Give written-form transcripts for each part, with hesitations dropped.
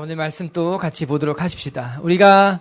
오늘 말씀 또 같이 보도록 하십시다. 우리가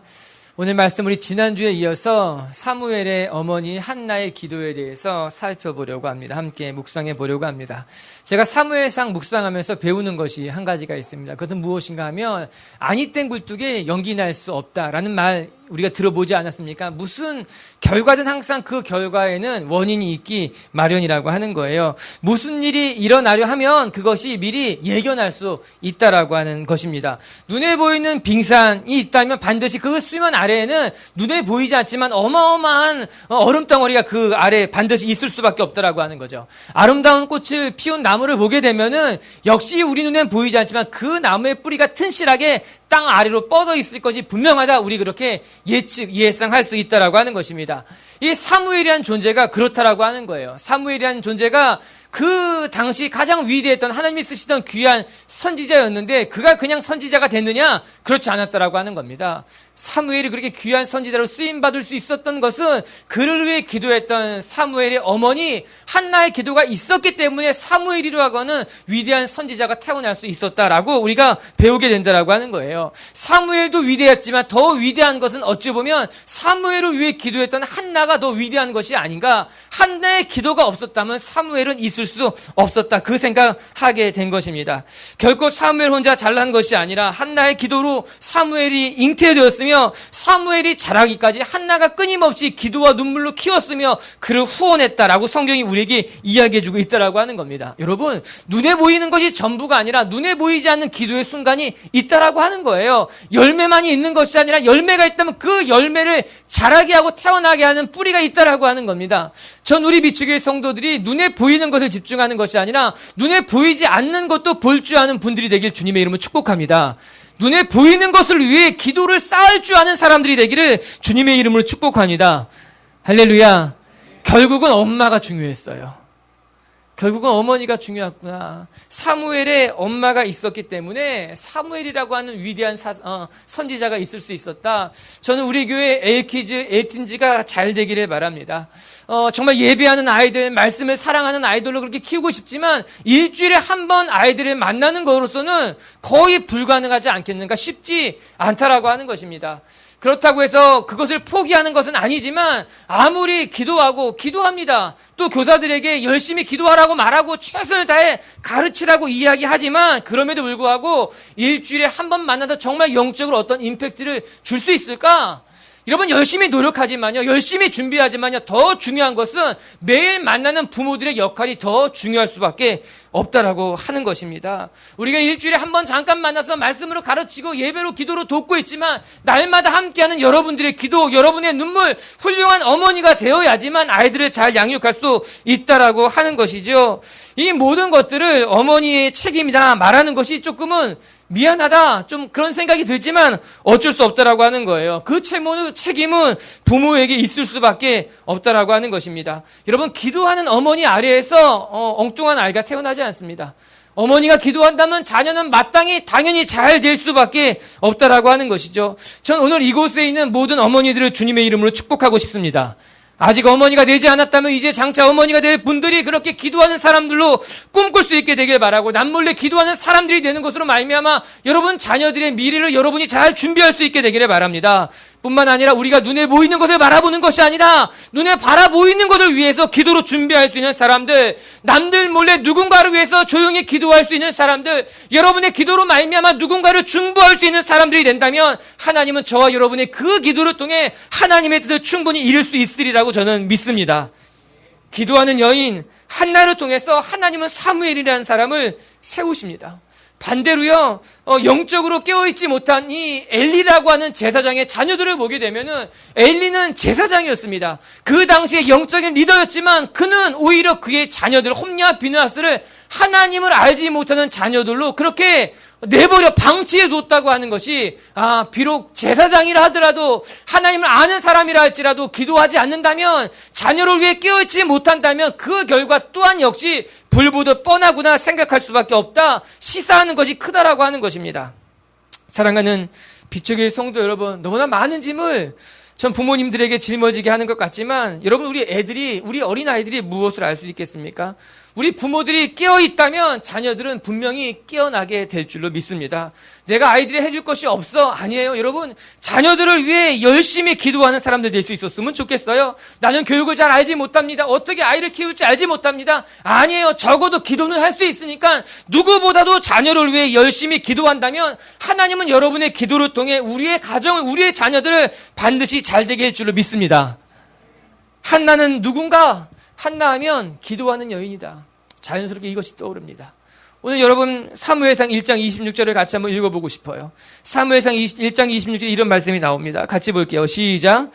오늘 말씀 우리 지난주에 이어서 사무엘의 어머니 한나의 기도에 대해서 살펴보려고 합니다. 함께 묵상해 보려고 합니다. 제가 사무엘상 묵상하면서 배우는 것이 한 가지가 있습니다. 그것은 무엇인가 하면 아니 땡 굴뚝에 연기 날 수 없다라는 말 우리가 들어보지 않았습니까? 무슨 결과든 항상 그 결과에는 원인이 있기 마련이라고 하는 거예요. 무슨 일이 일어나려 하면 그것이 미리 예견할 수 있다라고 하는 것입니다. 눈에 보이는 빙산이 있다면 반드시 그 수면 아래에는 눈에 보이지 않지만 어마어마한 얼음덩어리가 그 아래에 반드시 있을 수밖에 없다라고 하는 거죠. 아름다운 꽃을 피운 나무를 보게 되면은 역시 우리 눈엔 보이지 않지만 그 나무의 뿌리가 튼실하게 땅 아래로 뻗어 있을 것이 분명하다. 우리 그렇게 예상할 수 있다라고 하는 것입니다. 이 사무엘이라는 존재가 그렇다라고 하는 거예요. 사무엘이라는 존재가 그 당시 가장 위대했던 하나님이 쓰시던 귀한 선지자였는데 그가 그냥 선지자가 됐느냐? 그렇지 않았다라고 하는 겁니다. 사무엘이 그렇게 귀한 선지자로 쓰임받을 수 있었던 것은 그를 위해 기도했던 사무엘의 어머니 한나의 기도가 있었기 때문에 사무엘이라고 하는 위대한 선지자가 태어날 수 있었다라고 우리가 배우게 된다라고 하는 거예요. 사무엘도 위대했지만 더 위대한 것은 어찌 보면 사무엘을 위해 기도했던 한나가 더 위대한 것이 아닌가. 한나의 기도가 없었다면 사무엘은 있을 수 없었다. 그 생각하게 된 것입니다. 결코 사무엘 혼자 잘난 것이 아니라 한나의 기도로 사무엘이 잉태되었으며 사무엘이 자라기까지 한나가 끊임없이 기도와 눈물로 키웠으며 그를 후원했다라고 성경이 우리에게 이야기해주고 있다라고 하는 겁니다. 여러분, 눈에 보이는 것이 전부가 아니라 눈에 보이지 않는 기도의 순간이 있다라고 하는 거예요. 열매만이 있는 것이 아니라 열매가 있다면 그 열매를 자라게 하고 태어나게 하는 뿌리가 있다라고 하는 겁니다. 전 우리 미추교회 성도들이 눈에 보이는 것을 집중하는 것이 아니라 눈에 보이지 않는 것도 볼 줄 아는 분들이 되길 주님의 이름으로 축복합니다. 눈에 보이는 것을 위해 기도를 쌓을 줄 아는 사람들이 되기를 주님의 이름으로 축복합니다. 할렐루야. 결국은 엄마가 중요했어요. 결국은 어머니가 중요했구나. 사무엘의 엄마가 있었기 때문에 사무엘이라고 하는 위대한 선지자가 있을 수 있었다. 저는 우리 교회 엘틴지가 잘 되기를 바랍니다. 정말 예배하는 아이들, 말씀을 사랑하는 아이들로 그렇게 키우고 싶지만 일주일에 한 번 아이들을 만나는 것으로서는 거의 불가능하지 않겠는가, 쉽지 않다라고 하는 것입니다. 그렇다고 해서 그것을 포기하는 것은 아니지만 아무리 기도합니다. 또 교사들에게 열심히 기도하라고 말하고 최선을 다해 가르치라고 이야기하지만 그럼에도 불구하고 일주일에 한 번 만나도 정말 영적으로 어떤 임팩트를 줄 수 있을까? 여러분, 열심히 노력하지만요, 열심히 준비하지만요, 더 중요한 것은 매일 만나는 부모들의 역할이 더 중요할 수밖에 없다라고 하는 것입니다. 우리가 일주일에 한 번 잠깐 만나서 말씀으로 가르치고 예배로 기도로 돕고 있지만 날마다 함께하는 여러분들의 기도, 여러분의 눈물, 훌륭한 어머니가 되어야지만 아이들을 잘 양육할 수 있다라고 하는 것이죠. 이 모든 것들을 어머니의 책임이다 말하는 것이 조금은 미안하다, 좀 그런 생각이 들지만 어쩔 수 없다라고 하는 거예요. 그 책임은 부모에게 있을 수밖에 없다라고 하는 것입니다. 여러분, 기도하는 어머니 아래에서 엉뚱한 아이가 태어나지 않습니다. 어머니가 기도한다면 자녀는 당연히 잘 될 수밖에 없다라고 하는 것이죠. 전 오늘 이곳에 있는 모든 어머니들을 주님의 이름으로 축복하고 싶습니다. 아직 어머니가 되지 않았다면 이제 장차 어머니가 될 분들이 그렇게 기도하는 사람들로 꿈꿀 수 있게 되길 바라고, 남몰래 기도하는 사람들이 되는 것으로 말미암아 여러분 자녀들의 미래를 여러분이 잘 준비할 수 있게 되기를 바랍니다. 뿐만 아니라 우리가 눈에 보이는 것을 바라보는 것이 아니라 눈에 바라보이는 것을 위해서 기도로 준비할 수 있는 사람들, 남들 몰래 누군가를 위해서 조용히 기도할 수 있는 사람들, 여러분의 기도로 말미암아 누군가를 중보할 수 있는 사람들이 된다면 하나님은 저와 여러분의 그 기도를 통해 하나님의 뜻을 충분히 이룰 수 있으리라고 저는 믿습니다. 기도하는 여인 한나를 통해서 하나님은 사무엘이라는 사람을 세우십니다. 반대로요, 영적으로 깨어있지 못한 이 엘리라고 하는 제사장의 자녀들을 보게 되면은 엘리는 제사장이었습니다. 그 당시에 영적인 리더였지만 그는 오히려 그의 자녀들 홈리와 비느하스를 하나님을 알지 못하는 자녀들로 그렇게 내버려 방치해 뒀다고 하는 것이, 비록 제사장이라 하더라도 하나님을 아는 사람이라 할지라도 기도하지 않는다면, 자녀를 위해 깨어있지 못한다면 그 결과 또한 역시 불보듯 뻔하구나 생각할 수밖에 없다. 시사하는 것이 크다라고 하는 것입니다. 사랑하는 비추교회 성도 여러분, 너무나 많은 짐을 전 부모님들에게 짊어지게 하는 것 같지만 여러분, 우리 어린아이들이 무엇을 알 수 있겠습니까? 우리 부모들이 깨어있다면 자녀들은 분명히 깨어나게 될 줄로 믿습니다. 내가 아이들이 해줄 것이 없어? 아니에요. 여러분, 자녀들을 위해 열심히 기도하는 사람들 될 수 있었으면 좋겠어요. 나는 교육을 잘 알지 못합니다. 어떻게 아이를 키울지 알지 못합니다. 아니에요. 적어도 기도는 할 수 있으니까 누구보다도 자녀를 위해 열심히 기도한다면 하나님은 여러분의 기도를 통해 우리의 가정을, 우리의 자녀들을 반드시 잘 되게 할 줄로 믿습니다. 한나는 누군가? 한나 하면 기도하는 여인이다. 자연스럽게 이것이 떠오릅니다. 오늘 여러분 사무엘상 1장 26절을 같이 한번 읽어보고 싶어요. 사무엘상 1장 26절에 이런 말씀이 나옵니다. 같이 볼게요. 시작.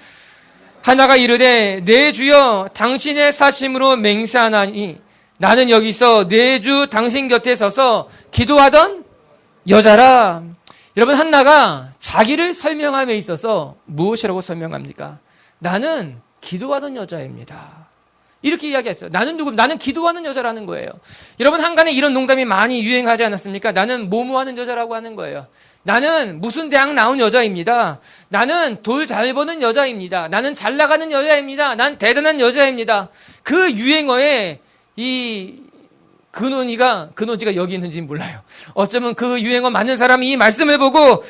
한나가 이르되 내 주여 당신의 사심으로 맹세하나니 나는 여기서 내 주 당신 곁에 서서 기도하던 여자라. 여러분, 한나가 자기를 설명함에 있어서 무엇이라고 설명합니까? 나는 기도하던 여자입니다. 이렇게 이야기했어요. 나는 누구? 나는 기도하는 여자라는 거예요. 여러분, 한간에 이런 농담이 많이 유행하지 않았습니까? 나는 뭐뭐하는 여자라고 하는 거예요. 나는 무슨 대학 나온 여자입니다. 나는 돌 잘 버는 여자입니다. 나는 잘 나가는 여자입니다. 난 대단한 여자입니다. 그 유행어에 이 근원지가 여기 있는지는 몰라요. 어쩌면 그 유행어 맞는 사람이 이 말씀을 보고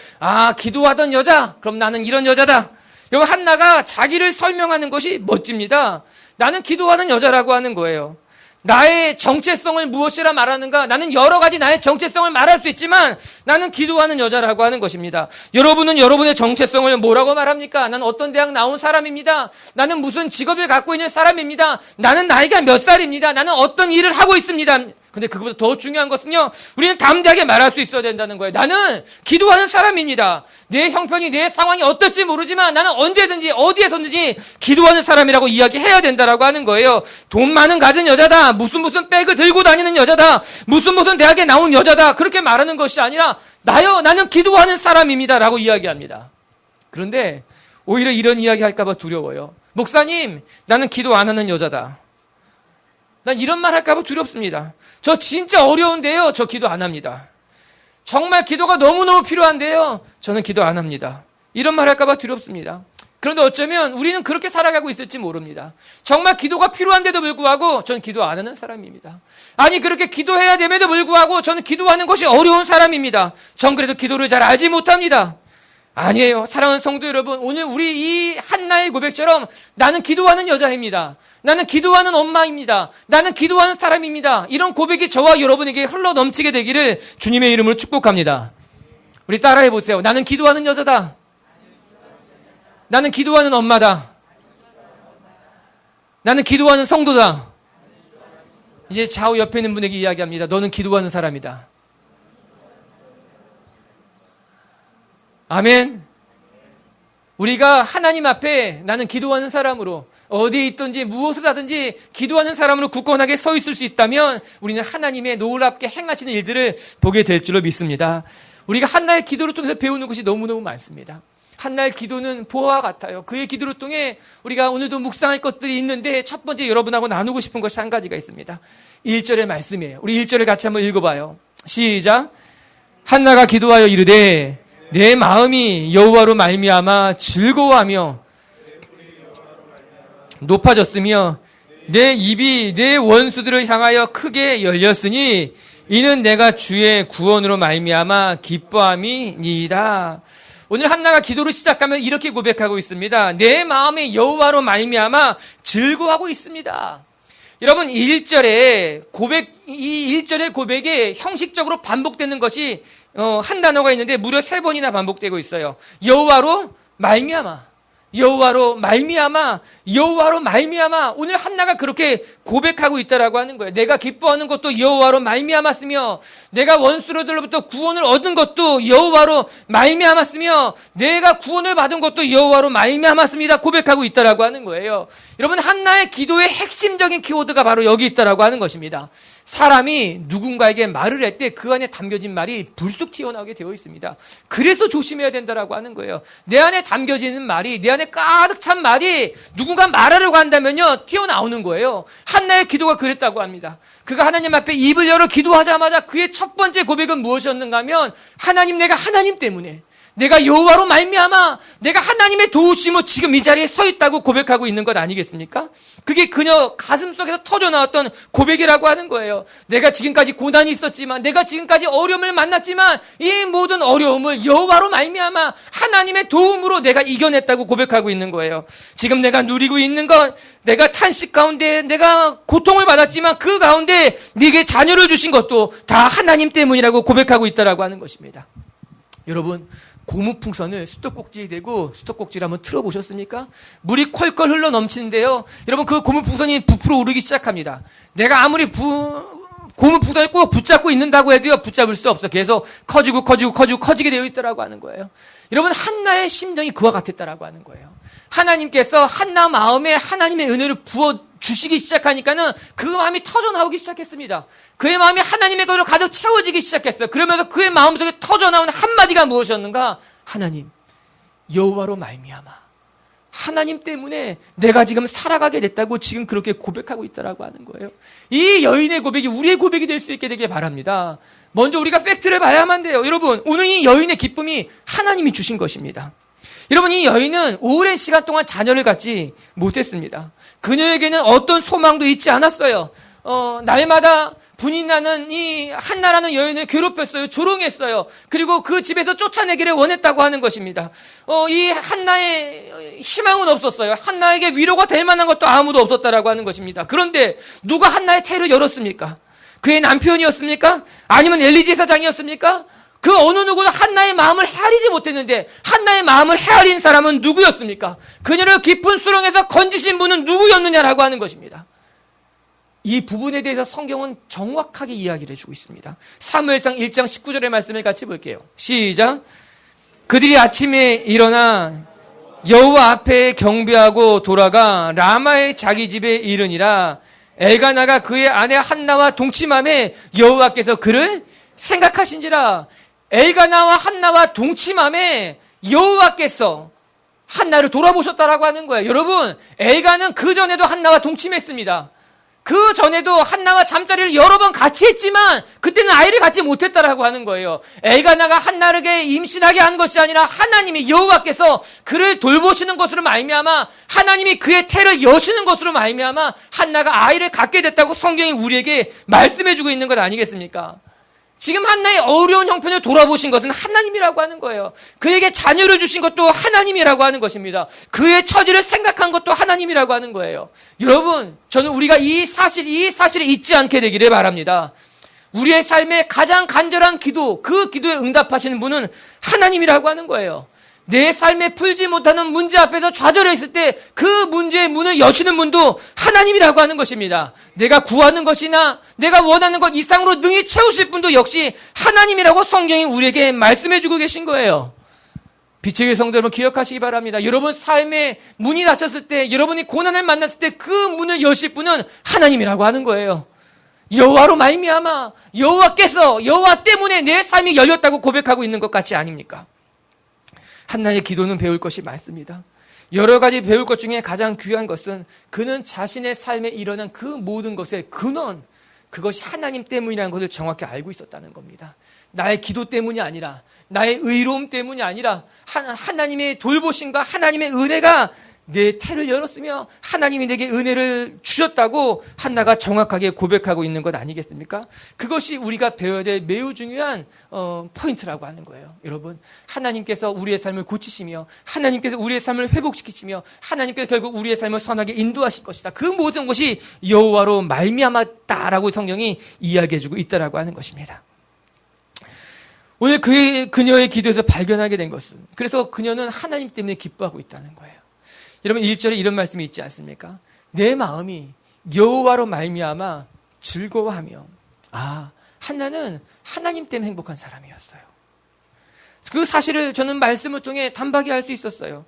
기도하던 여자, 그럼 나는 이런 여자다. 여러분, 한나가 자기를 설명하는 것이 멋집니다. 나는 기도하는 여자라고 하는 거예요. 나의 정체성을 무엇이라 말하는가? 나는 여러 가지 나의 정체성을 말할 수 있지만 나는 기도하는 여자라고 하는 것입니다. 여러분은 여러분의 정체성을 뭐라고 말합니까? 나는 어떤 대학 나온 사람입니다. 나는 무슨 직업을 갖고 있는 사람입니다. 나는 나이가 몇 살입니다. 나는 어떤 일을 하고 있습니다. 근데 그것보다 더 중요한 것은요, 우리는 담대하게 말할 수 있어야 된다는 거예요. 나는 기도하는 사람입니다. 내 형편이, 내 상황이 어떨지 모르지만 나는 언제든지 어디에서든지 기도하는 사람이라고 이야기해야 된다라고 하는 거예요. 돈 많은 가진 여자다, 무슨 백을 들고 다니는 여자다, 무슨 대학에 나온 여자다, 그렇게 말하는 것이 아니라 나는 기도하는 사람입니다라고 이야기합니다. 그런데 오히려 이런 이야기 할까 봐 두려워요. 목사님, 나는 기도 안 하는 여자다. 난 이런 말 할까 봐 두렵습니다. 저 진짜 어려운데요, 저 기도 안 합니다. 정말 기도가 너무너무 필요한데요, 저는 기도 안 합니다. 이런 말 할까 봐 두렵습니다. 그런데 어쩌면 우리는 그렇게 살아가고 있을지 모릅니다. 정말 기도가 필요한데도 불구하고 저는 기도 안 하는 사람입니다. 아니, 그렇게 기도해야 됨에도 불구하고 저는 기도하는 것이 어려운 사람입니다. 전 그래도 기도를 잘 알지 못합니다. 아니에요. 사랑하는 성도 여러분, 오늘 우리 이 한나의 고백처럼 나는 기도하는 여자입니다. 나는 기도하는 엄마입니다. 나는 기도하는 사람입니다. 이런 고백이 저와 여러분에게 흘러 넘치게 되기를 주님의 이름으로 축복합니다. 우리 따라해 보세요. 나는 기도하는 여자다. 나는 기도하는 엄마다. 나는 기도하는 성도다. 이제 좌우 옆에 있는 분에게 이야기합니다. 너는 기도하는 사람이다. 아멘. 우리가 하나님 앞에 나는 기도하는 사람으로, 어디에 있든지 무엇을 하든지 기도하는 사람으로 굳건하게 서 있을 수 있다면 우리는 하나님의 놀랍게 행하시는 일들을 보게 될 줄로 믿습니다. 우리가 한나의 기도를 통해서 배우는 것이 너무너무 많습니다. 한나의 기도는 보화와 같아요. 그의 기도를 통해 우리가 오늘도 묵상할 것들이 있는데, 첫 번째 여러분하고 나누고 싶은 것이 한 가지가 있습니다. 1절의 말씀이에요. 우리 1절을 같이 한번 읽어봐요. 시작. 한나가 기도하여 이르되 내 마음이 여호와로 말미암아 즐거워하며 높아졌으며 내 입이 내 원수들을 향하여 크게 열렸으니 이는 내가 주의 구원으로 말미암아 기뻐함이니이다. 오늘 한나가 기도를 시작하면 이렇게 고백하고 있습니다. 내 마음이 여호와로 말미암아 즐거워하고 있습니다. 여러분, 이 1절의 고백에 형식적으로 반복되는 것이 한 단어가 있는데 무려 3번이나 반복되고 있어요. 여호와로 말미암아, 여호와로 말미암아, 여호와로 말미암아. 오늘 한나가 그렇게 고백하고 있다라고 하는 거예요. 내가 기뻐하는 것도 여호와로 말미암았으며, 내가 원수로들로부터 구원을 얻은 것도 여호와로 말미암았으며, 내가 구원을 받은 것도 여호와로 말미암았습니다. 고백하고 있다라고 하는 거예요. 여러분, 한나의 기도의 핵심적인 키워드가 바로 여기 있다라고 하는 것입니다. 사람이 누군가에게 말을 할 때 그 안에 담겨진 말이 불쑥 튀어나오게 되어 있습니다. 그래서 조심해야 된다라고 하는 거예요. 내 안에 담겨지는 말이, 내 안에 가득 찬 말이 누군가 말하려고 한다면요, 튀어나오는 거예요. 한나의 기도가 그랬다고 합니다. 그가 하나님 앞에 입을 열어 기도하자마자 그의 첫 번째 고백은 무엇이었는가 하면, 하나님, 내가 하나님 때문에, 내가 여호와로 말미암아 내가 하나님의 도우심으로 지금 이 자리에 서 있다고 고백하고 있는 것 아니겠습니까? 그게 그녀 가슴속에서 터져나왔던 고백이라고 하는 거예요. 내가 지금까지 고난이 있었지만, 내가 지금까지 어려움을 만났지만 이 모든 어려움을 여호와로 말미암아 하나님의 도움으로 내가 이겨냈다고 고백하고 있는 거예요. 지금 내가 누리고 있는 것, 내가 탄식 가운데 내가 고통을 받았지만 그 가운데 네게 자녀를 주신 것도 다 하나님 때문이라고 고백하고 있다라고 하는 것입니다. 여러분, 고무풍선을 수도꼭지에 대고 수도꼭지를 한번 틀어보셨습니까? 물이 콸콸 흘러 넘치는데요. 여러분, 그 고무풍선이 부풀어 오르기 시작합니다. 내가 아무리 고무풍선을 꼭 붙잡고 있는다고 해도요, 붙잡을 수 없어. 계속 커지게 되어 있다라고 하는 거예요. 여러분, 한나의 심정이 그와 같았다라고 하는 거예요. 하나님께서 한나 마음에 하나님의 은혜를 부어 주시기 시작하니까는 그 마음이 터져나오기 시작했습니다. 그의 마음이 하나님의 것으로 가득 채워지기 시작했어요. 그러면서 그의 마음속에 터져나온 한마디가 무엇이었는가? 하나님, 여호와로 말미암아 하나님 때문에 내가 지금 살아가게 됐다고 지금 그렇게 고백하고 있다라고 하는 거예요. 이 여인의 고백이 우리의 고백이 될 수 있게 되길 바랍니다. 먼저 우리가 팩트를 봐야만 돼요. 여러분, 오늘 이 여인의 기쁨이 하나님이 주신 것입니다. 여러분, 이 여인은 오랜 시간 동안 자녀를 갖지 못했습니다. 그녀에게는 어떤 소망도 있지 않았어요. 날마다 분이 나는 이 한나라는 여인을 괴롭혔어요. 조롱했어요. 그리고 그 집에서 쫓아내기를 원했다고 하는 것입니다. 이 한나의 희망은 없었어요. 한나에게 위로가 될 만한 것도 아무도 없었다라고 하는 것입니다. 그런데 누가 한나의 태를 열었습니까? 그의 남편이었습니까? 아니면 엘리제 사장이었습니까? 그 어느 누구도 한나의 마음을 헤아리지 못했는데 한나의 마음을 헤아린 사람은 누구였습니까? 그녀를 깊은 수렁에서 건지신 분은 누구였느냐라고 하는 것입니다. 이 부분에 대해서 성경은 정확하게 이야기를 해주고 있습니다. 사무엘상 1장 19절의 말씀을 같이 볼게요. 시작. 그들이 아침에 일어나 여호와 앞에 경배하고 돌아가 라마의 자기 집에 이르니라. 엘가나가 그의 아내 한나와 동침함에 여호와께서 그를 생각하신지라. 엘가나와 한나와 동침함에 여호와께서 한나를 돌아보셨다라고 하는 거예요. 여러분, 엘가는 그 전에도 한나와 동침했습니다. 그 전에도 한나와 잠자리를 여러 번 같이 했지만 그때는 아이를 갖지 못했다라고 하는 거예요. 엘가나가 한나에게 임신하게 한 것이 아니라 하나님이 여호와께서 그를 돌보시는 것으로 말미암아 하나님이 그의 태를 여시는 것으로 말미암아 한나가 아이를 갖게 됐다고 성경이 우리에게 말씀해주고 있는 것 아니겠습니까? 지금 한나의 어려운 형편을 돌아보신 것은 하나님이라고 하는 거예요. 그에게 자녀를 주신 것도 하나님이라고 하는 것입니다. 그의 처지를 생각한 것도 하나님이라고 하는 거예요. 여러분, 저는 우리가 이 사실을 잊지 않게 되기를 바랍니다. 우리의 삶의 가장 간절한 기도, 그 기도에 응답하시는 분은 하나님이라고 하는 거예요. 내 삶에 풀지 못하는 문제 앞에서 좌절해 있을 때 그 문제의 문을 여시는 분도 하나님이라고 하는 것입니다. 내가 구하는 것이나 내가 원하는 것 이상으로 능히 채우실 분도 역시 하나님이라고 성경이 우리에게 말씀해주고 계신 거예요. 빛의 성도 여러분, 기억하시기 바랍니다. 여러분 삶에 문이 닫혔을 때, 여러분이 고난을 만났을 때 그 문을 여실 분은 하나님이라고 하는 거예요. 여호와로 말미암아 여호와 때문에 내 삶이 열렸다고 고백하고 있는 것 같지 아닙니까? 한나의 기도는 배울 것이 많습니다. 여러 가지 배울 것 중에 가장 귀한 것은 그는 자신의 삶에 일어난 그 모든 것의 근원, 그것이 하나님 때문이라는 것을 정확히 알고 있었다는 겁니다. 나의 기도 때문이 아니라, 나의 의로움 때문이 아니라 하나님의 돌보심과 하나님의 은혜가 내 태를 열었으며 하나님이 내게 은혜를 주셨다고 한나가 정확하게 고백하고 있는 것 아니겠습니까? 그것이 우리가 배워야 될 매우 중요한 포인트라고 하는 거예요. 여러분, 하나님께서 우리의 삶을 고치시며 하나님께서 우리의 삶을 회복시키시며 하나님께서 결국 우리의 삶을 선하게 인도하실 것이다. 그 모든 것이 여호와로 말미암았다라고 성경이 이야기해주고 있다라고 하는 것입니다. 오늘 그녀의 기도에서 발견하게 된 것은, 그래서 그녀는 하나님 때문에 기뻐하고 있다는 거예요. 여러분, 1절에 이런 말씀이 있지 않습니까? 내 마음이 여호와로 말미암아 즐거워하며. 한나는 하나님 때문에 행복한 사람이었어요. 그 사실을 저는 말씀을 통해 단박에 알 수 있었어요.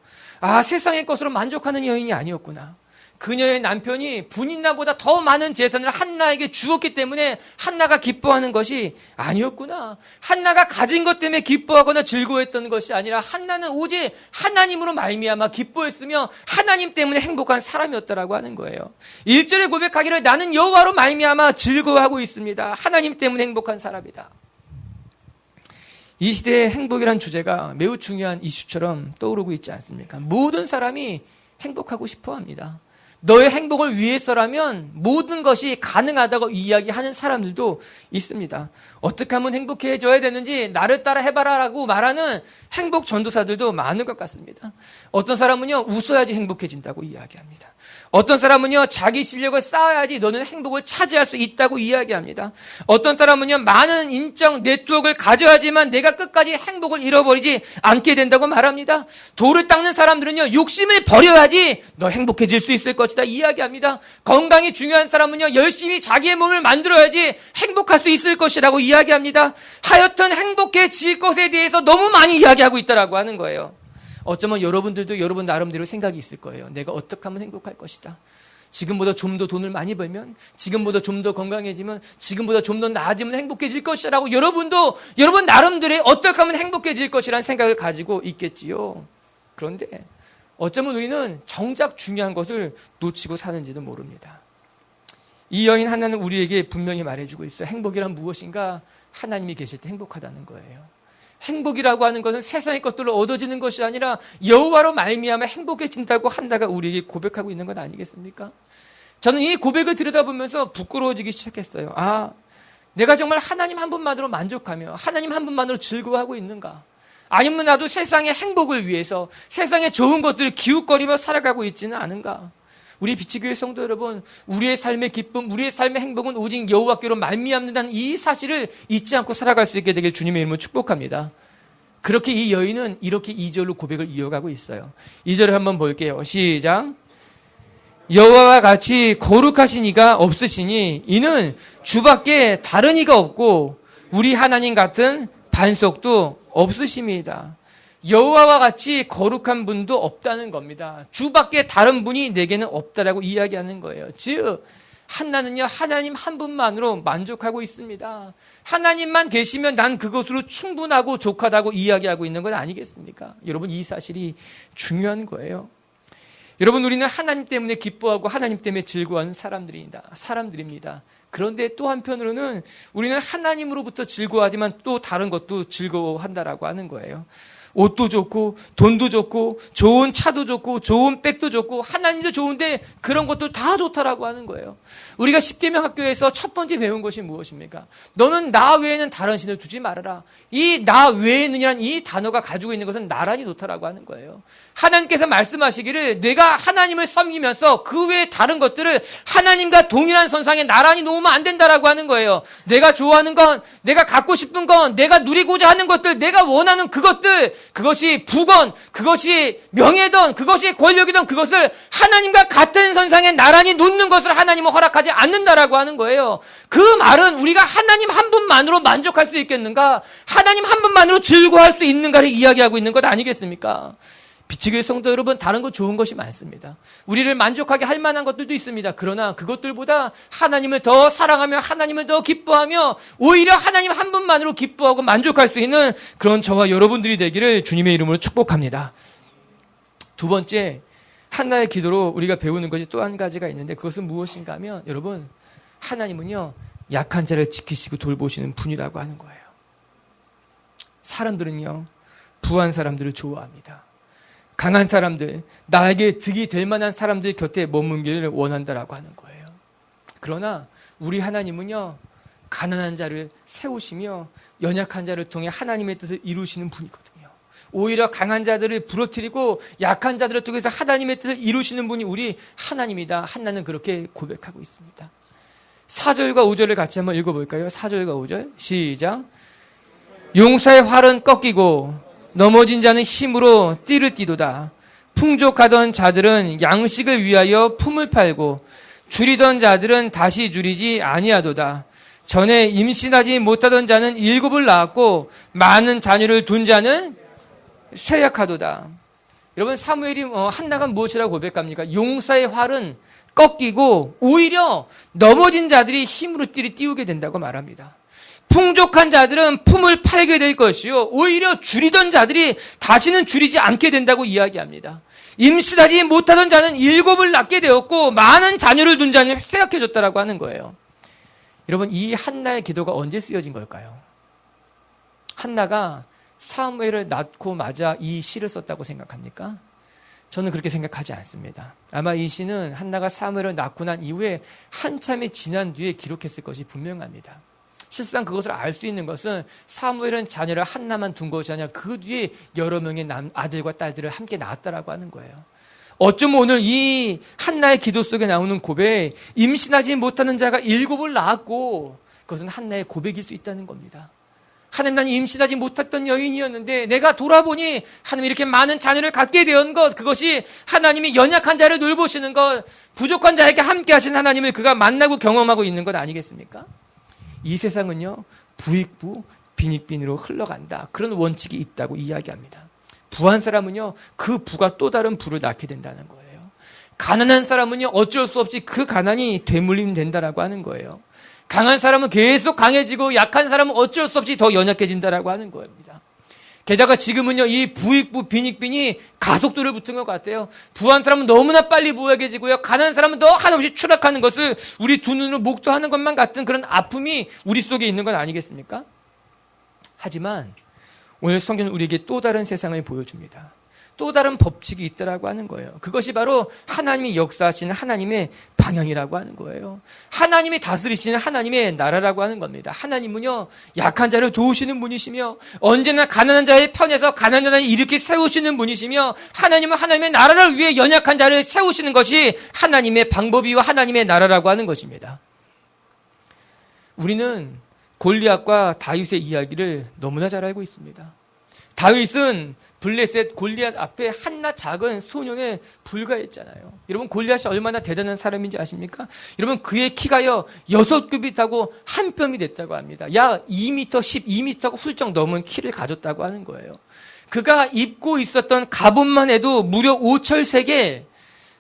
세상의 것으로 만족하는 여인이 아니었구나. 그녀의 남편이 분인나보다 더 많은 재산을 한나에게 주었기 때문에 한나가 기뻐하는 것이 아니었구나. 한나가 가진 것 때문에 기뻐하거나 즐거워했던 것이 아니라 한나는 오직 하나님으로 말미암아 기뻐했으며 하나님 때문에 행복한 사람이었다라고 하는 거예요. 1절에 고백하기를 나는 여호와로 말미암아 즐거워하고 있습니다. 하나님 때문에 행복한 사람이다. 이 시대의 행복이란 주제가 매우 중요한 이슈처럼 떠오르고 있지 않습니까? 모든 사람이 행복하고 싶어 합니다. 너의 행복을 위해서라면 모든 것이 가능하다고 이야기하는 사람들도 있습니다. 어떻게 하면 행복해져야 되는지 나를 따라 해봐라라고 말하는 행복 전도사들도 많은 것 같습니다. 어떤 사람은요, 웃어야지 행복해진다고 이야기합니다. 어떤 사람은요, 자기 실력을 쌓아야지 너는 행복을 차지할 수 있다고 이야기합니다. 어떤 사람은요, 많은 인적 네트워크를 가져야지만 내가 끝까지 행복을 잃어버리지 않게 된다고 말합니다. 돌을 닦는 사람들은요, 욕심을 버려야지 너 행복해질 수 있을 것이다 이야기합니다. 건강이 중요한 사람은요, 열심히 자기의 몸을 만들어야지 행복할 수 있을 것이라고 이야기합니다. 하여튼 행복해질 것에 대해서 너무 많이 이야기하고 있다라고 하는 거예요. 어쩌면 여러분들도 여러분 나름대로 생각이 있을 거예요. 내가 어떻게 하면 행복할 것이다. 지금보다 좀 더 돈을 많이 벌면, 지금보다 좀 더 건강해지면, 지금보다 좀 더 나아지면 행복해질 것이라고 여러분도 여러분 나름대로 어떻게 하면 행복해질 것이라는 생각을 가지고 있겠지요. 그런데 어쩌면 우리는 정작 중요한 것을 놓치고 사는지도 모릅니다. 이 여인 하나는 우리에게 분명히 말해주고 있어요. 행복이란 무엇인가? 하나님이 계실 때 행복하다는 거예요. 행복이라고 하는 것은 세상의 것들로 얻어지는 것이 아니라 여호와로 말미암아 행복해진다고 한다가 우리에게 고백하고 있는 것 아니겠습니까? 저는 이 고백을 들여다보면서 부끄러워지기 시작했어요. 아, 내가 정말 하나님 한 분만으로 만족하며 하나님 한 분만으로 즐거워하고 있는가? 아니면 나도 세상의 행복을 위해서 세상의 좋은 것들을 기웃거리며 살아가고 있지는 않은가? 우리 비치교회 성도 여러분, 우리의 삶의 기쁨, 우리의 삶의 행복은 오직 여호와께로 말미암는다는 이 사실을 잊지 않고 살아갈 수 있게 되길 주님의 이름으로 축복합니다. 그렇게 이 여인은 이렇게 2절로 고백을 이어가고 있어요. 2절을 한번 볼게요. 시작. 여호와와 같이 거룩하신 이가 없으시니 이는 주밖에 다른 이가 없고 우리 하나님 같은 반석도 없으심이다. 여호와와 같이 거룩한 분도 없다는 겁니다. 주밖에 다른 분이 내게는 없다라고 이야기하는 거예요. 즉 한나는요, 하나님 한 분만으로 만족하고 있습니다. 하나님만 계시면 난 그것으로 충분하고 족하다고 이야기하고 있는 건 아니겠습니까? 여러분, 이 사실이 중요한 거예요. 여러분, 우리는 하나님 때문에 기뻐하고 하나님 때문에 즐거워하는 사람들입니다. 그런데 또 한편으로는 우리는 하나님으로부터 즐거워하지만 또 다른 것도 즐거워한다라고 하는 거예요. 옷도 좋고 돈도 좋고 좋은 차도 좋고 좋은 백도 좋고 하나님도 좋은데 그런 것도 다 좋다라고 하는 거예요. 우리가 십계명 학교에서 첫 번째 배운 것이 무엇입니까? 너는 나 외에는 다른 신을 두지 말아라. 이 나 외에는이란 이 단어가 가지고 있는 것은 나란히 놓다라고 하는 거예요. 하나님께서 말씀하시기를 내가 하나님을 섬기면서 그 외에 다른 것들을 하나님과 동일한 선상에 나란히 놓으면 안 된다라고 하는 거예요. 내가 좋아하는 건, 내가 갖고 싶은 건, 내가 누리고자 하는 것들, 내가 원하는 그것들, 그것이 부건, 그것이 명예든, 그것이 권력이든 그것을 하나님과 같은 선상에 나란히 놓는 것을 하나님은 허락하지 않는다라고 하는 거예요. 그 말은 우리가 하나님 한 분만으로 만족할 수 있겠는가? 하나님 한 분만으로 즐거워할 수 있는가를 이야기하고 있는 것 아니겠습니까? 비치교회 성도 여러분, 다른 것 좋은 것이 많습니다. 우리를 만족하게 할 만한 것들도 있습니다. 그러나 그것들보다 하나님을 더 사랑하며 하나님을 더 기뻐하며 오히려 하나님 한 분만으로 기뻐하고 만족할 수 있는 그런 저와 여러분들이 되기를 주님의 이름으로 축복합니다. 두 번째, 한나의 기도로 우리가 배우는 것이 또 한 가지가 있는데 그것은 무엇인가 하면 여러분, 하나님은요, 약한 자를 지키시고 돌보시는 분이라고 하는 거예요. 사람들은요, 부한 사람들을 좋아합니다. 강한 사람들, 나에게 득이 될 만한 사람들 곁에 머물기를 원한다라고 하는 거예요. 그러나 우리 하나님은요, 가난한 자를 세우시며 연약한 자를 통해 하나님의 뜻을 이루시는 분이거든요. 오히려 강한 자들을 부러뜨리고 약한 자들을 통해서 하나님의 뜻을 이루시는 분이 우리 하나님이다. 한나는 그렇게 고백하고 있습니다. 4절과 5절을 같이 한번 읽어볼까요? 4절과 5절 시작. 용사의 활은 꺾이고 넘어진 자는 힘으로 띠를 띠도다. 풍족하던 자들은 양식을 위하여 품을 팔고 줄이던 자들은 다시 줄이지 아니하도다. 전에 임신하지 못하던 자는 7을 낳았고 많은 자녀를 둔 자는 쇠약하도다. 여러분, 사무엘이 한나가 무엇이라고 고백합니까? 용사의 활은 꺾이고 오히려 넘어진 자들이 힘으로 띠를 띄우게 된다고 말합니다. 풍족한 자들은 품을 팔게 될 것이요, 오히려 줄이던 자들이 다시는 줄이지 않게 된다고 이야기합니다. 임신하지 못하던 자는 7을 낳게 되었고 많은 자녀를 둔 자는 쇠약해졌다라고 하는 거예요. 여러분, 이 한나의 기도가 언제 쓰여진 걸까요? 한나가 사무엘을 낳고마자 이 시를 썼다고 생각합니까? 저는 그렇게 생각하지 않습니다. 아마 이 시는 한나가 사무엘을 낳고 난 이후에 한참이 지난 뒤에 기록했을 것이 분명합니다. 실상 그것을 알 수 있는 것은 사무엘은 자녀를 한나만 둔 것이 아니라 그 뒤에 여러 명의 아들과 딸들을 함께 낳았다라고 하는 거예요. 어쩌면 오늘 이 한나의 기도 속에 나오는 고백, 임신하지 못하는 자가 7을 낳았고 그것은 한나의 고백일 수 있다는 겁니다. 하나님, 난 임신하지 못했던 여인이었는데 내가 돌아보니 하나님 이렇게 많은 자녀를 갖게 된 것, 그것이 하나님이 연약한 자를 돌보시는 것, 부족한 자에게 함께 하신 하나님을 그가 만나고 경험하고 있는 것 아니겠습니까? 이 세상은요, 부익부 빈익빈으로 흘러간다. 그런 원칙이 있다고 이야기합니다. 부한 사람은요, 그 부가 또 다른 부를 낳게 된다는 거예요. 가난한 사람은요, 어쩔 수 없이 그 가난이 되물림 된다라고 하는 거예요. 강한 사람은 계속 강해지고 약한 사람은 어쩔 수 없이 더 연약해진다라고 하는 겁니다. 게다가 지금은요, 이 부익부 빈익빈이 가속도를 붙은 것 같아요. 부한 사람은 너무나 빨리 부유해지고요, 가난한 사람은 더 한없이 추락하는 것을 우리 두 눈으로 목도하는 것만 같은 그런 아픔이 우리 속에 있는 건 아니겠습니까? 하지만 오늘 성경은 우리에게 또 다른 세상을 보여줍니다. 또 다른 법칙이 있다라고 하는 거예요. 그것이 바로 하나님이 역사하시는 하나님의 방향이라고 하는 거예요. 하나님이 다스리시는 하나님의 나라라고 하는 겁니다. 하나님은요, 약한 자를 도우시는 분이시며 언제나 가난한 자의 편에서 가난한 자를 일으켜 세우시는 분이시며 하나님은 하나님의 나라를 위해 연약한 자를 세우시는 것이 하나님의 방법이요 하나님의 나라라고 하는 것입니다. 우리는 골리앗과 다윗의 이야기를 너무나 잘 알고 있습니다. 다윗은 블레셋 골리앗 앞에 한낱 작은 소년에 불과했잖아요. 여러분, 골리앗이 얼마나 대단한 사람인지 아십니까? 여러분, 그의 키가요 6규빗하고 한 뼘이 됐다고 합니다. 약 2m, 12m가 훌쩍 넘은 키를 가졌다고 하는 거예요. 그가 입고 있었던 갑옷만 해도 무려 5철색에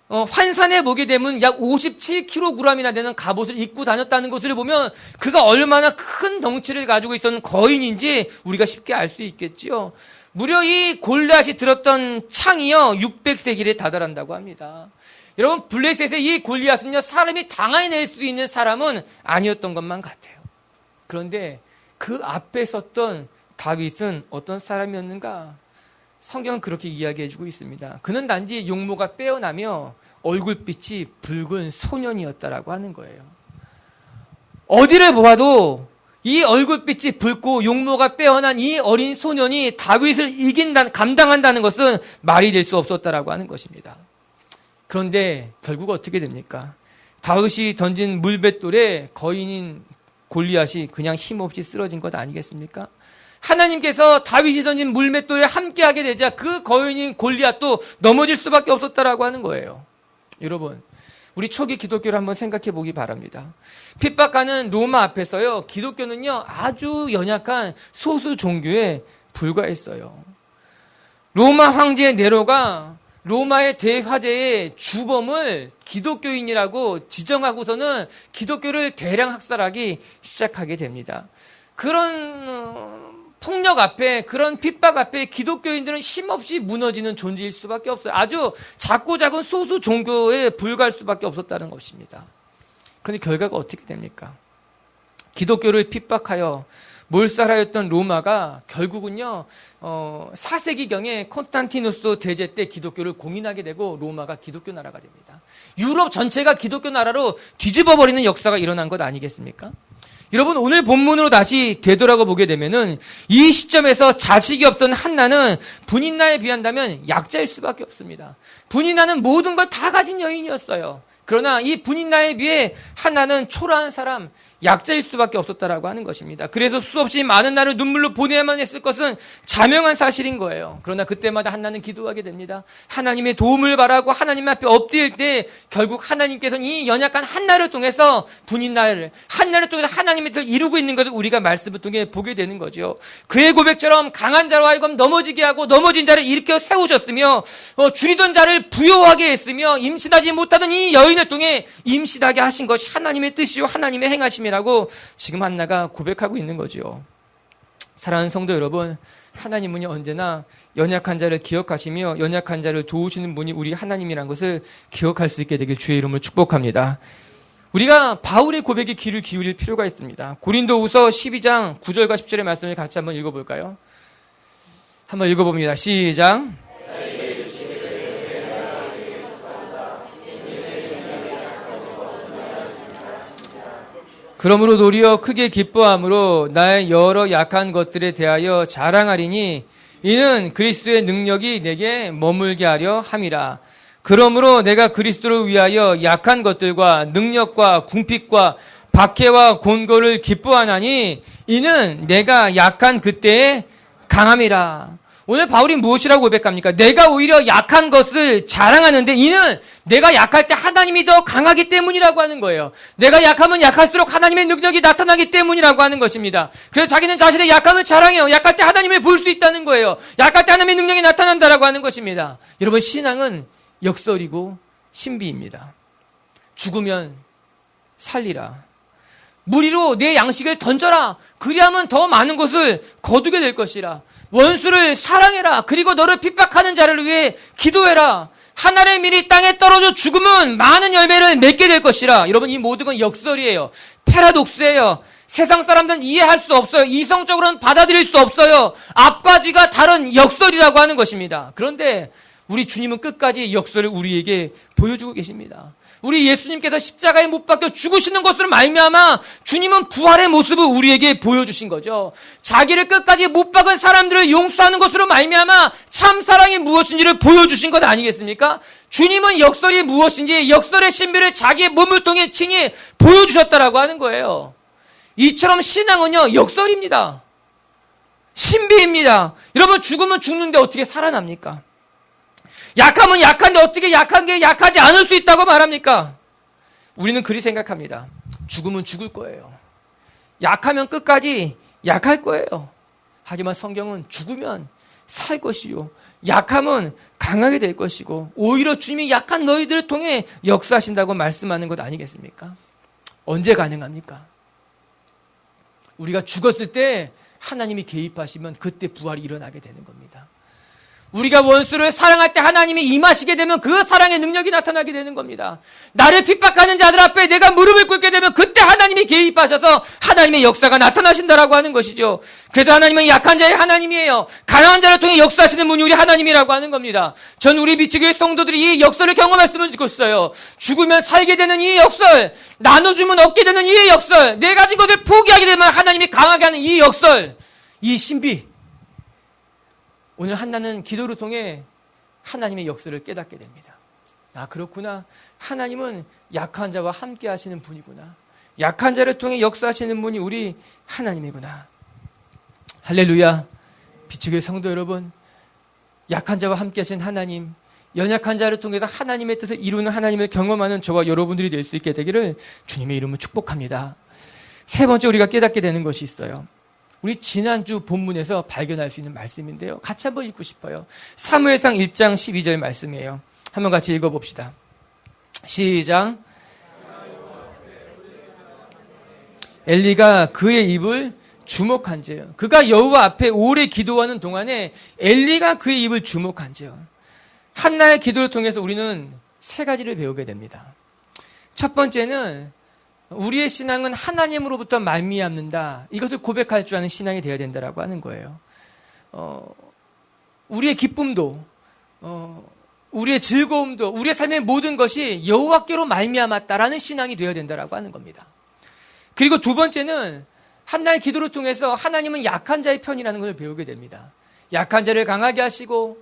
환산해 보게 되면 약 57kg이나 되는 갑옷을 입고 다녔다는 것을 보면 그가 얼마나 큰 덩치를 가지고 있었던 거인인지 우리가 쉽게 알 수 있겠지요. 무려 이 골리앗이 들었던 창이요 600세겔에 다다른다고 합니다. 여러분, 블레셋의 이 골리앗은요, 사람이 당해낼 수 있는 사람은 아니었던 것만 같아요. 그런데 그 앞에 섰던 다윗은 어떤 사람이었는가? 성경은 그렇게 이야기해주고 있습니다. 그는 단지 용모가 빼어나며 얼굴빛이 붉은 소년이었다라고 하는 거예요. 어디를 보아도 이 얼굴빛이 붉고 용모가 빼어난 이 어린 소년이 다윗을 감당한다는 것은 말이 될 수 없었다라고 하는 것입니다. 그런데 결국 어떻게 됩니까? 다윗이 던진 물맷돌에 거인인 골리앗이 그냥 힘없이 쓰러진 것 아니겠습니까? 하나님께서 다윗이 던진 물맷돌에 함께하게 되자 그 거인인 골리앗도 넘어질 수밖에 없었다라고 하는 거예요. 여러분, 우리 초기 기독교를 한번 생각해 보기 바랍니다. 핍박하는 로마 앞에서요, 기독교는요 아주 연약한 소수 종교에 불과했어요. 로마 황제 네로가 로마의 대화재의 주범을 기독교인이라고 지정하고서는 기독교를 대량 학살하기 시작하게 됩니다. 그런 폭력 앞에, 그런 핍박 앞에 기독교인들은 힘없이 무너지는 존재일 수밖에 없어요. 아주 작고 작은 소수 종교에 불과할 수밖에 없었다는 것입니다. 그런데 결과가 어떻게 됩니까? 기독교를 핍박하여 몰살하였던 로마가 결국은요 4세기경에 콘스탄티누스 대제 때 기독교를 공인하게 되고 로마가 기독교 나라가 됩니다. 유럽 전체가 기독교 나라로 뒤집어버리는 역사가 일어난 것 아니겠습니까? 여러분, 오늘 본문으로 다시 되돌아가 보게 되면은 이 시점에서 자식이 없던 한나는 분인나에 비한다면 약자일 수밖에 없습니다. 분인나는 모든 걸 다 가진 여인이었어요. 그러나 이 분인나에 비해 한나는 초라한 사람, 약자일 수밖에 없었다라고 하는 것입니다. 그래서 수없이 많은 날을 눈물로 보내야만 했을 것은 자명한 사실인 거예요. 그러나 그때마다 한나는 기도하게 됩니다. 하나님의 도움을 바라고 하나님 앞에 엎드릴 때 결국 하나님께서는 이 연약한 한나를 통해서 한나를 통해서 하나님의 뜻을 이루고 있는 것을 우리가 말씀을 통해 보게 되는 거죠. 그의 고백처럼 강한 자로 하여금 넘어지게 하고 넘어진 자를 일으켜 세우셨으며 줄이던 자를 부여하게 했으며 임신하지 못하던 이 여인을 통해 임신하게 하신 것이 하나님의 뜻이요 하나님의 행하심이 라고 지금 한나가 고백하고 있는 거죠. 사랑하는 성도 여러분, 하나님은요 언제나 연약한 자를 기억하시며 연약한 자를 도우시는 분이 우리 하나님이란 것을 기억할 수 있게 되길 주의 이름으로 축복합니다. 우리가 바울의 고백에 귀를 기울일 필요가 있습니다. 고린도후서 12장 9절과 10절의 말씀을 같이 한번 읽어볼까요? 한번 읽어봅니다. 시작. 그러므로 도리어 크게 기뻐함으로 나의 여러 약한 것들에 대하여 자랑하리니 이는 그리스도의 능력이 내게 머물게 하려 함이라. 그러므로 내가 그리스도를 위하여 약한 것들과 능력과 궁핍과 박해와 곤고를 기뻐하나니 이는 내가 약한 그때에 강함이라. 오늘 바울이 무엇이라고 고백합니까? 내가 오히려 약한 것을 자랑하는데 이는 내가 약할 때 하나님이 더 강하기 때문이라고 하는 거예요. 내가 약하면 약할수록 하나님의 능력이 나타나기 때문이라고 하는 것입니다. 그래서 자기는 자신의 약함을 자랑해요. 약할 때 하나님을 볼 수 있다는 거예요. 약할 때 하나님의 능력이 나타난다라고 하는 것입니다. 여러분, 신앙은 역설이고 신비입니다. 죽으면 살리라. 무리로 내 양식을 던져라. 그리하면 더 많은 것을 거두게 될 것이라. 원수를 사랑해라. 그리고 너를 핍박하는 자를 위해 기도해라. 하늘의 밀이 땅에 떨어져 죽으면 많은 열매를 맺게 될 것이라. 여러분, 이 모든 건 역설이에요. 패러독스예요. 세상 사람들은 이해할 수 없어요. 이성적으로는 받아들일 수 없어요. 앞과 뒤가 다른 역설이라고 하는 것입니다. 그런데 우리 주님은 끝까지 역설을 우리에게 보여주고 계십니다. 우리 예수님께서 십자가에 못 박혀 죽으시는 것으로 말미암아 주님은 부활의 모습을 우리에게 보여주신 거죠. 자기를 끝까지 못 박은 사람들을 용서하는 것으로 말미암아 참 사랑이 무엇인지를 보여주신 것 아니겠습니까? 주님은 역설이 무엇인지 역설의 신비를 자기의 몸을 통해 친히 보여주셨다라고 하는 거예요. 이처럼 신앙은요, 역설입니다. 신비입니다. 여러분, 죽으면 죽는데 어떻게 살아납니까? 약하면 약한데 어떻게 약한 게 약하지 않을 수 있다고 말합니까? 우리는 그리 생각합니다. 죽으면 죽을 거예요. 약하면 끝까지 약할 거예요. 하지만 성경은 죽으면 살 것이요, 약하면 강하게 될 것이고 오히려 주님이 약한 너희들을 통해 역사하신다고 말씀하는 것 아니겠습니까? 언제 가능합니까? 우리가 죽었을 때 하나님이 개입하시면 그때 부활이 일어나게 되는 겁니다. 우리가 원수를 사랑할 때 하나님이 임하시게 되면 그 사랑의 능력이 나타나게 되는 겁니다. 나를 핍박하는 자들 앞에 내가 무릎을 꿇게 되면 그때 하나님이 개입하셔서 하나님의 역사가 나타나신다라고 하는 것이죠. 그래서 하나님은 약한 자의 하나님이에요. 가난한 자를 통해 역사하시는 분이 우리 하나님이라고 하는 겁니다. 전 우리 미치교회 성도들이 이 역설을 경험했으면 좋겠어요. 죽으면 살게 되는 이 역설, 나눠주면 얻게 되는 이 역설, 내 가진 것을 포기하게 되면 하나님이 강하게 하는 이 역설, 이 신비. 오늘 한나는 기도를 통해 하나님의 역사를 깨닫게 됩니다. 아, 그렇구나. 하나님은 약한 자와 함께 하시는 분이구나. 약한 자를 통해 역사하시는 분이 우리 하나님이구나. 할렐루야. 비추교회 성도 여러분, 약한 자와 함께 하신 하나님, 연약한 자를 통해서 하나님의 뜻을 이루는 하나님을 경험하는 저와 여러분들이 될 수 있게 되기를 주님의 이름으로 축복합니다. 세 번째, 우리가 깨닫게 되는 것이 있어요. 우리 지난주 본문에서 발견할 수 있는 말씀인데요. 같이 한번 읽고 싶어요. 사무엘상 1장 12절 말씀이에요. 한번 같이 읽어봅시다. 시작. 엘리가 그의 입을 주목한지요. 그가 여호와 앞에 오래 기도하는 동안에 엘리가 그의 입을 주목한지요. 한나의 기도를 통해서 우리는 세 가지를 배우게 됩니다. 첫 번째는 우리의 신앙은 하나님으로부터 말미암는다. 이것을 고백할 줄 아는 신앙이 되어야 된다라고 하는 거예요. 우리의 기쁨도, 우리의 즐거움도, 우리의 삶의 모든 것이 여호와께로 말미암았다라는 신앙이 되어야 된다라고 하는 겁니다. 그리고 두 번째는 한나의 기도를 통해서 하나님은 약한 자의 편이라는 것을 배우게 됩니다. 약한 자를 강하게 하시고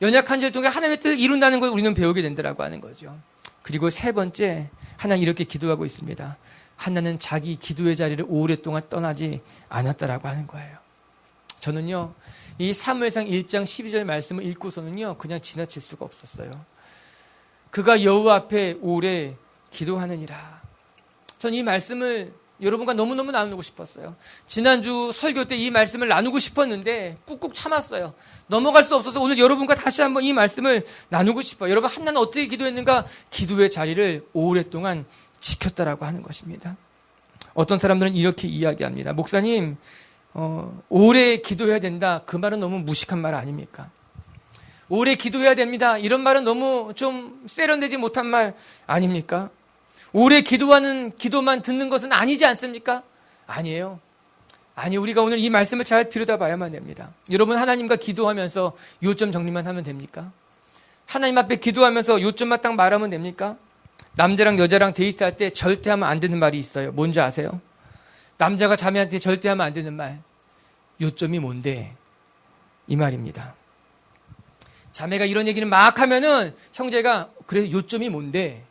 연약한 자를 통해 하나님의 뜻을 이룬다는 걸 우리는 배우게 된다라고 하는 거죠. 그리고 세 번째, 하나는 이렇게 기도하고 있습니다. 하나는 자기 기도의 자리를 오랫동안 떠나지 않았다라고 하는 거예요. 저는요, 이 사무엘상 1장 12절 말씀을 읽고서는요, 그냥 지나칠 수가 없었어요. 그가 여호와 앞에 오래 기도하느니라. 전 이 말씀을 여러분과 너무너무 나누고 싶었어요. 지난주 설교 때 이 말씀을 나누고 싶었는데 꾹꾹 참았어요. 넘어갈 수 없어서 오늘 여러분과 다시 한번 이 말씀을 나누고 싶어요. 여러분, 한나는 어떻게 기도했는가? 기도의 자리를 오랫동안 지켰다라고 하는 것입니다. 어떤 사람들은 이렇게 이야기합니다. 목사님, 오래 기도해야 된다. 그 말은 너무 무식한 말 아닙니까? 오래 기도해야 됩니다. 이런 말은 너무 좀 세련되지 못한 말 아닙니까? 오래 기도하는 기도만 듣는 것은 아니지 않습니까? 아니에요. 아니, 우리가 오늘 이 말씀을 잘 들여다봐야만 됩니다. 여러분, 하나님과 기도하면서 요점 정리만 하면 됩니까? 하나님 앞에 기도하면서 요점만 딱 말하면 됩니까? 남자랑 여자랑 데이트할 때 절대 하면 안 되는 말이 있어요. 뭔지 아세요? 남자가 자매한테 절대 하면 안 되는 말. 요점이 뭔데? 이 말입니다. 자매가 이런 얘기를 막 하면은 형제가 그래 요점이 뭔데?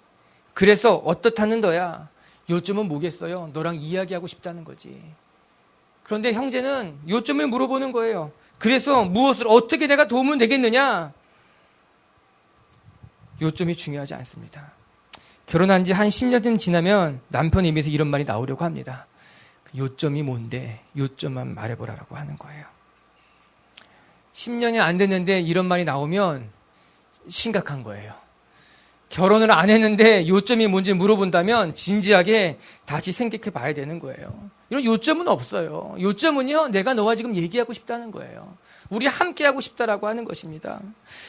그래서 어떻다는 너야? 요점은 뭐겠어요? 너랑 이야기하고 싶다는 거지. 그런데 형제는 요점을 물어보는 거예요. 그래서 무엇을 어떻게 내가 도움을 되겠느냐? 요점이 중요하지 않습니다. 결혼한 지 한 10년 지나면 남편 입에서 이런 말이 나오려고 합니다. 요점이 뭔데? 요점만 말해보라라고 하는 거예요. 10년이 안 됐는데 이런 말이 나오면 심각한 거예요. 결혼을 안 했는데 요점이 뭔지 물어본다면 진지하게 다시 생각해 봐야 되는 거예요. 이런 요점은 없어요. 요점은요, 내가 너와 지금 얘기하고 싶다는 거예요. 우리 함께 하고 싶다라고 하는 것입니다.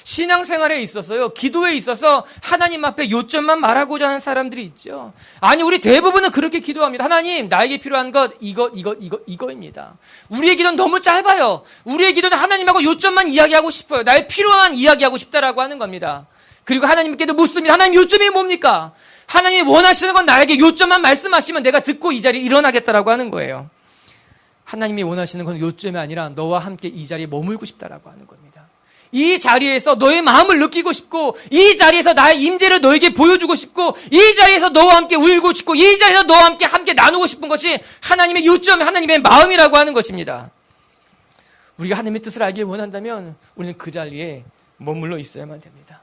신앙생활에 있어서요, 기도에 있어서 하나님 앞에 요점만 말하고자 하는 사람들이 있죠. 아니, 우리 대부분은 그렇게 기도합니다. 하나님, 나에게 필요한 것 이거입니다. 우리의 기도는 너무 짧아요. 우리의 기도는 하나님하고 요점만 이야기하고 싶어요. 나의 필요한 이야기하고 싶다라고 하는 겁니다. 그리고 하나님께도 묻습니다. 하나님, 요점이 뭡니까? 하나님이 원하시는 건 나에게 요점만 말씀하시면 내가 듣고 이 자리에 일어나겠다라고 하는 거예요. 하나님이 원하시는 건 요점이 아니라 너와 함께 이 자리에 머물고 싶다라고 하는 겁니다. 이 자리에서 너의 마음을 느끼고 싶고, 이 자리에서 나의 임재를 너에게 보여주고 싶고, 이 자리에서 너와 함께 울고 싶고, 이 자리에서 너와 함께 나누고 싶은 것이 하나님의 요점, 하나님의 마음이라고 하는 것입니다. 우리가 하나님의 뜻을 알길 원한다면 우리는 그 자리에 머물러 있어야만 됩니다.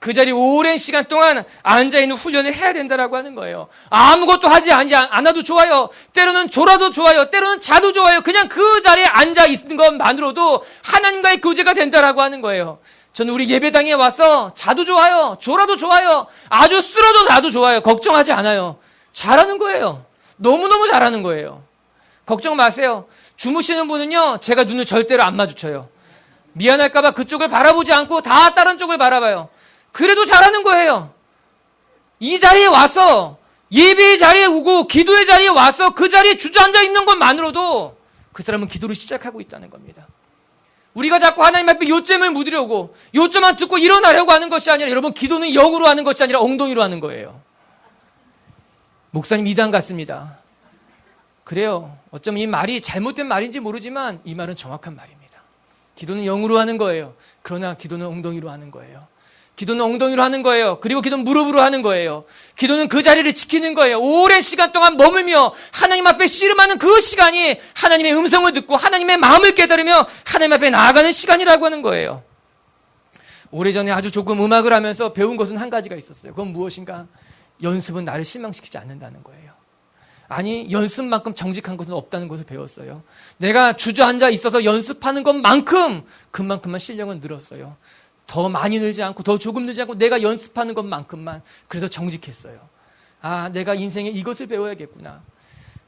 그 자리에 오랜 시간 동안 앉아있는 훈련을 해야 된다라고 하는 거예요. 아무것도 하지 않아도 좋아요. 때로는 졸아도 좋아요. 때로는 자도 좋아요. 그냥 그 자리에 앉아있는 것만으로도 하나님과의 교제가 된다라고 하는 거예요. 저는 우리 예배당에 와서 자도 좋아요. 졸아도 좋아요. 아주 쓰러져 자도 좋아요. 걱정하지 않아요. 잘하는 거예요. 너무너무 잘하는 거예요. 걱정 마세요. 주무시는 분은요, 제가 눈을 절대로 안 마주쳐요. 미안할까봐 그쪽을 바라보지 않고 다 다른 쪽을 바라봐요. 그래도 잘하는 거예요. 이 자리에 와서, 예배의 자리에 오고 기도의 자리에 와서 그 자리에 주저앉아 있는 것만으로도 그 사람은 기도를 시작하고 있다는 겁니다. 우리가 자꾸 하나님 앞에 요점을 묻으려고, 요점만 듣고 일어나려고 하는 것이 아니라, 여러분, 기도는 영으로 하는 것이 아니라 엉덩이로 하는 거예요. 목사님 이단 같습니다. 그래요. 어쩌면 이 말이 잘못된 말인지 모르지만 이 말은 정확한 말입니다. 기도는 영으로 하는 거예요. 그러나 기도는 엉덩이로 하는 거예요. 기도는 엉덩이로 하는 거예요. 그리고 기도는 무릎으로 하는 거예요. 기도는 그 자리를 지키는 거예요. 오랜 시간 동안 머물며 하나님 앞에 씨름하는 그 시간이 하나님의 음성을 듣고 하나님의 마음을 깨달으며 하나님 앞에 나아가는 시간이라고 하는 거예요. 오래전에 아주 조금 음악을 하면서 배운 것은 한 가지가 있었어요. 그건 무엇인가? 연습은 나를 실망시키지 않는다는 거예요. 아니, 연습만큼 정직한 것은 없다는 것을 배웠어요. 내가 주저앉아 있어서 연습하는 것만큼 그만큼만 실력은 늘었어요. 더 많이 늘지 않고 더 조금 늘지 않고 내가 연습하는 것만큼만, 그래서 정직했어요. 아, 내가 인생에 이것을 배워야겠구나.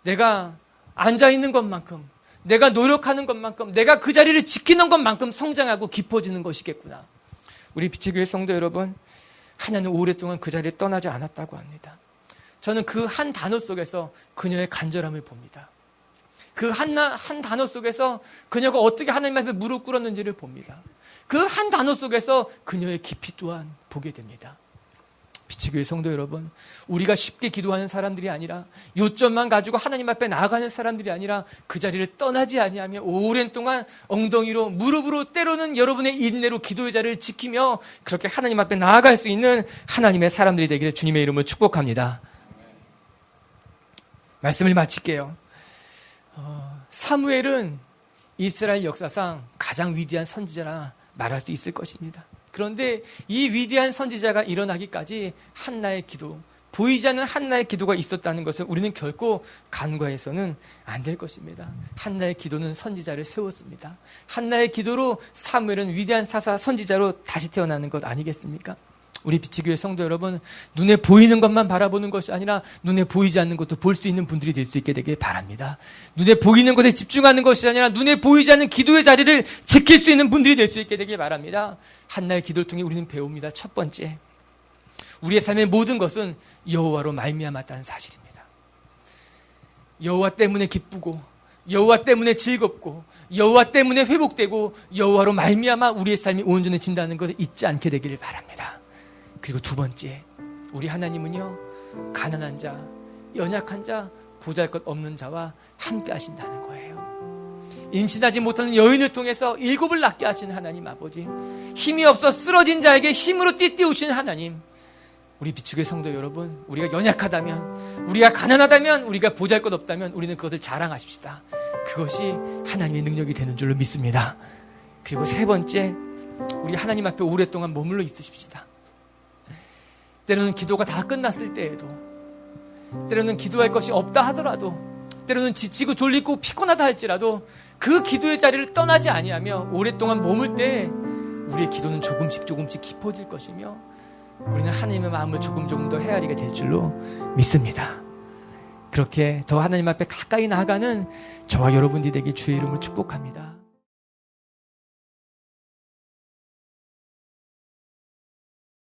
내가 앉아있는 것만큼, 내가 노력하는 것만큼, 내가 그 자리를 지키는 것만큼 성장하고 깊어지는 것이겠구나. 우리 빛의 교회 성도 여러분, 하나는 오랫동안 그 자리를 떠나지 않았다고 합니다. 저는 그 한 단어 속에서 그녀의 간절함을 봅니다. 그 한 단어 속에서 그녀가 어떻게 하나님 앞에 무릎 꿇었는지를 봅니다. 그 한 단어 속에서 그녀의 깊이 또한 보게 됩니다. 빛의 교회 성도 여러분, 우리가 쉽게 기도하는 사람들이 아니라, 요점만 가지고 하나님 앞에 나아가는 사람들이 아니라, 그 자리를 떠나지 아니하며 오랜 동안 엉덩이로, 무릎으로, 때로는 여러분의 인내로 기도의 자리를 지키며 그렇게 하나님 앞에 나아갈 수 있는 하나님의 사람들이 되기를 주님의 이름으로 축복합니다. 말씀을 마칠게요. 사무엘은 이스라엘 역사상 가장 위대한 선지자라 말할 수 있을 것입니다. 그런데 이 위대한 선지자가 일어나기까지 한나의 기도, 보이지 않는 한나의 기도가 있었다는 것을 우리는 결코 간과해서는 안 될 것입니다. 한나의 기도는 선지자를 세웠습니다. 한나의 기도로 사무엘은 위대한 사사 선지자로 다시 태어나는 것 아니겠습니까? 우리 빛의 교회 성도 여러분, 눈에 보이는 것만 바라보는 것이 아니라 눈에 보이지 않는 것도 볼 수 있는 분들이 될 수 있게 되길 바랍니다. 눈에 보이는 것에 집중하는 것이 아니라 눈에 보이지 않는 기도의 자리를 지킬 수 있는 분들이 될 수 있게 되길 바랍니다. 한나의 기도를 통해 우리는 배웁니다. 첫 번째, 우리의 삶의 모든 것은 여호와로 말미암았다는 사실입니다. 여호와 때문에 기쁘고 여호와 때문에 즐겁고 여호와 때문에 회복되고 여호와로 말미암아 우리의 삶이 온전해진다는 것을 잊지 않게 되기를 바랍니다. 그리고 두 번째, 우리 하나님은요, 가난한 자, 연약한 자, 보잘것 없는 자와 함께 하신다는 거예요. 임신하지 못하는 여인을 통해서 7을 낳게 하시는 하나님 아버지, 힘이 없어 쓰러진 자에게 힘으로 띠띠우시는 하나님, 우리 비축의 성도 여러분, 우리가 연약하다면, 우리가 가난하다면, 우리가 보잘것 없다면 우리는 그것을 자랑하십시다. 그것이 하나님의 능력이 되는 줄로 믿습니다. 그리고 세 번째, 우리 하나님 앞에 오랫동안 머물러 있으십시다. 때로는 기도가 다 끝났을 때에도, 때로는 기도할 것이 없다 하더라도, 때로는 지치고 졸리고 피곤하다 할지라도 그 기도의 자리를 떠나지 아니하며 오랫동안 머물 때 우리의 기도는 조금씩 깊어질 것이며 우리는 하나님의 마음을 조금 더 헤아리게 될 줄로 믿습니다. 그렇게 더 하나님 앞에 가까이 나아가는 저와 여러분들이 되길 주의 이름으로 축복합니다.